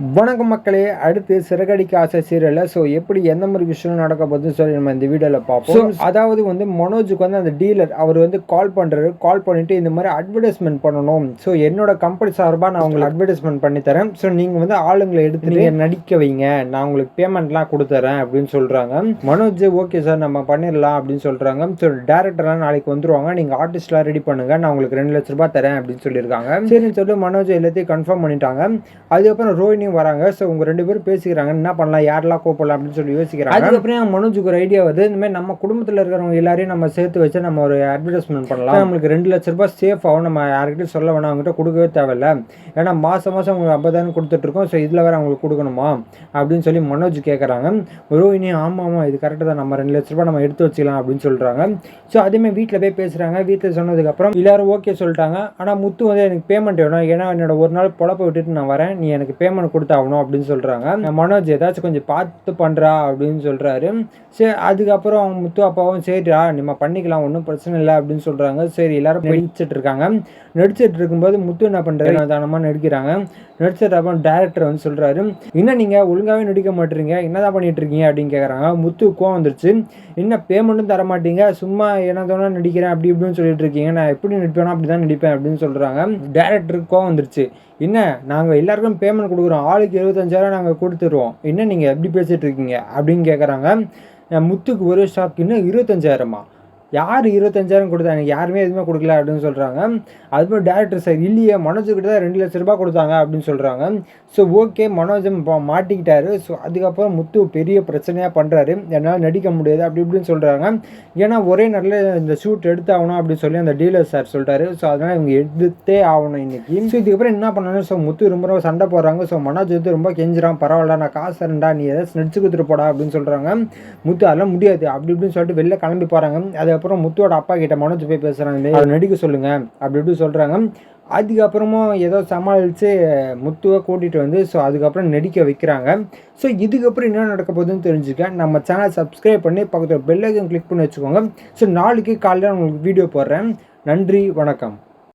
வணக்கம் மக்களே, அடுத்து சிறகடிக்க ஆசை சீரியல்ல எப்படி எந்த மாதிரி விஷயம் நடக்க போகுதுன்னு சொல்லி நம்ம இந்த வீடியோவில் பார்ப்போம். அதாவது மனோஜுக்கு அந்த டீலர் அவர் கால் பண்ணுறாரு. கால் பண்ணிட்டு இந்த மாதிரி அட்வர்டைஸ்மெண்ட் பண்ணணும். என்னோட கம்பெனி சார்பாக நான் உங்களுக்கு அட்வர்டைஸ்மெண்ட் பண்ணி தரேன். நீங்கள் ஆளுங்களை எடுத்து நீங்கள் நடிக்க வைங்க, நான் உங்களுக்கு பேமெண்ட்லாம் கொடுத்துறேன் அப்படின்னு சொல்கிறாங்க. மனோஜ் ஓகே சார் நம்ம பண்ணிடலாம் அப்படின்னு சொல்கிறாங்க. டேரக்டர்லாம் நாளைக்கு வந்துருவாங்க, நீங்கள் ஆர்டிஸ்ட்லாம் ரெடி பண்ணுங்க, நான் உங்களுக்கு 2 லட்ச ரூபாய் தரேன் அப்படின்னு சொல்லியிருக்காங்க. சரின்னு சொல்லிட்டு மனோஜ் எல்லாத்தையும் கன்ஃபார்ம் பண்ணிட்டாங்க. அதுக்கப்புறம் ரோஹினி வராங்க. உங்க 2 பேரும் பேசிக்கிறாங்க, என்ன பண்ணலாம், யாரெல்லாம் கூப்பிடலாம் அப்படின்னு சொல்லி யோசிக்கிறாங்க. அதுக்கப்புறம் மனோஜுக்கு ஒரு ஐடியா வருது, இந்த மாதிரி நம்ம குடும்பத்தில் இருக்கிறவங்க எல்லாரையும் நம்ம சேர்த்து வச்சு நம்ம ஒரு அட்வர்டைஸ்மெண்ட் பண்ணலாம். நம்மளுக்கு 2 லட்ச ரூபாய் சேஃப் ஆகும், நம்ம யார்கிட்டையும் சொல்ல வேணாம், அவங்ககிட்ட கொடுக்கவே தேவையில்ல. ஏன்னா மாதம் உங்களுக்கு 50,000 கொடுத்துட்டு இருக்கோம், இதில் வேற அவங்களுக்கு கொடுக்கணுமா அப்படின்னு சொல்லி மனோஜ் கேட்குறாங்க. ரோஹினி ஆமாம் இது கரெக்டாக தான், நம்ம 2 லட்ச ரூபாய் நம்ம எடுத்து வச்சுக்கலாம் அப்படின்னு சொல்கிறாங்க. அதேமாதிரி வீட்டில் போய் பேசுகிறாங்க. வீட்டில் சொன்னதுக்கப்புறம் எல்லாரும் ஓகே சொல்லிட்டாங்க. ஆனால் முத்து எனக்கு பேமெண்ட் வேணும், ஏன்னா என்னோட ஒரு நாள் பொழப்ப விட்டுட்டு நான் வரேன், நீ எனக்கு பேமெண்ட் கொடுத்தாகணும் அப்படின்னு சொல்கிறாங்க. மனோஜ் ஏதாச்சும் கொஞ்சம் பார்த்து பண்ணுறா அப்படின்னு சொல்கிறாரு. சரி, அதுக்கப்புறம் அவங்க முத்து அப்பாவும் சரிடா நம்ம பண்ணிக்கலாம், ஒன்றும் பிரச்சனை இல்லை அப்படின்னு சொல்கிறாங்க. சரி, எல்லாரும் நடிச்சிட்டு இருக்காங்க. நடிச்சிட்டு இருக்கும்போது முத்து என்ன பண்ணுறாரு, தானமாக நடிக்கிறாங்க. நடிச்சிட்டு அப்புறம் டேரக்டர் சொல்கிறாரு, இன்னும் நீங்கள் ஒழுங்காகவே நடிக்க மாட்டீங்க, என்னதான் பண்ணிட்டு இருக்கீங்க அப்படின்னு கேட்குறாங்க. முத்து கோவம் வந்துருச்சு, என்ன பேமெண்ட்டும் தர மாட்டீங்க, சும்மா என்ன தோணா நடிக்கிறேன் அப்படி இப்படின்னு சொல்லிட்டு இருக்கீங்க, நான் எப்படி நடிப்பேனோ அப்படி தான் நடிப்பேன் அப்படின்னு சொல்கிறாங்க. டேரக்டருக்கு கோவம் வந்துருச்சு, என்ன நாங்கள் எல்லாருக்கும் பேமெண்ட் கொடுக்குறோம், ஆளுக்கு 75,000 நாங்கள் கொடுத்துருவோம், என்ன நீங்கள் எப்படி பேசிகிட்டு இருக்கீங்க அப்படின்னு கேட்குறாங்க. முத்துக்கு ஒரே ஷாக், இன்னும் 25,000மா, யார் 25,000 கொடுத்தா, எனக்கு யாருமே எதுவுமே கொடுக்கல அப்படின்னு சொல்கிறாங்க. அதுமாதிரி டேரக்டர் சார் இல்லையே, மனோஜுக்கிட்ட தான் 2 லட்ச ரூபாய் கொடுத்தாங்க அப்படின்னு சொல்கிறாங்க. ஓகே மனோஜம் மாட்டிக்கிட்டாரு. அதுக்கப்புறம் முத்து பெரிய பிரச்சனையாக பண்ணுறாரு, என்னால் நடிக்க முடியாது அப்படி இப்படின்னு சொல்கிறாங்க. ஏன்னா ஒரே நாளில் இந்த ஷூட் எடுத்து ஆகணும் அப்படின்னு சொல்லி அந்த டீலர் சார் சொல்லிட்டாரு. அதனால் இவங்க எடுத்தே ஆகணும் இன்னைக்கு. இதுக்கப்புறம் என்ன பண்ணணும், முத்து ரொம்ப சண்டை போடுறாங்க. மனோஜ் ரொம்ப கெஞ்சுறான், பரவாயில்ல நான் காசு தரேன்டா, நீ ஏதாச்சும் நடிச்சு கொடுத்துட்டு போடா அப்படின்னு சொல்கிறாங்க. முத்து அதெல்லாம் முடியாது அப்படி இப்படின்னு சொல்லிட்டு வெளில கிளம்பி போகிறாங்க. அதுக்கப்புறம் முத்துவோட அப்பா கிட்ட மனோஜ் போய் பேசுகிறாங்க, அதை நடிக்க சொல்லுங்க அப்படி இப்படி சொல்கிறாங்க. அதுக்கப்புறமும் ஏதோ சமாளித்து முத்துவை கூட்டிகிட்டு அதுக்கப்புறம் நடிக்க வைக்கிறாங்க. இதுக்கப்புறம் என்ன நடக்க போகுதுன்னு தெரிஞ்சுக்க நம்ம சேனல் சப்ஸ்கிரைப் பண்ணி பக்கத்தில் பெல் ஐக்கான் கிளிக் பண்ணி வச்சுக்கோங்க. நாளைக்கு காலையில் உங்களுக்கு வீடியோ போடுறேன். நன்றி, வணக்கம்.